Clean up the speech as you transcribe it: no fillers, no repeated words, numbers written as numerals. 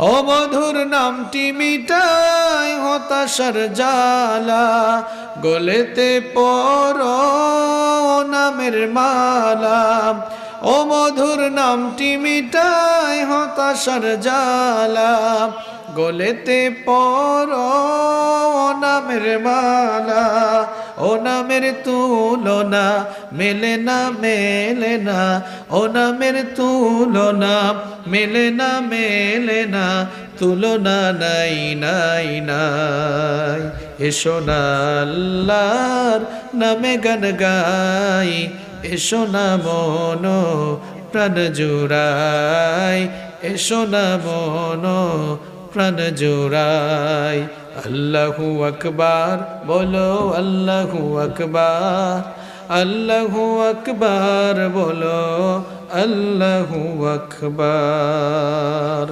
ও মধুর নামটি মিটাই হতাশার জ্বালা, গলেতে পরো নামের মালা। ও মধুর নামটি মিটাই হতাশার জ্বালা, গলেতে পরো নামের মালা। ও নামের তুলনা মেলে না মেলে না, ও নামের তুলনা মেলে না মেলে না, তুলনা নাই নাই নাই। এসো না আল্লাহর নামে গান গাই, এসো না মন প্রাণ জুড়াই, এসো না মন প্রাণ জুড়াই। আল্লাহু আকবার বলো, আল্লাহু আকবার, আল্লাহু আকবার বলো, আল্লাহু আকবার।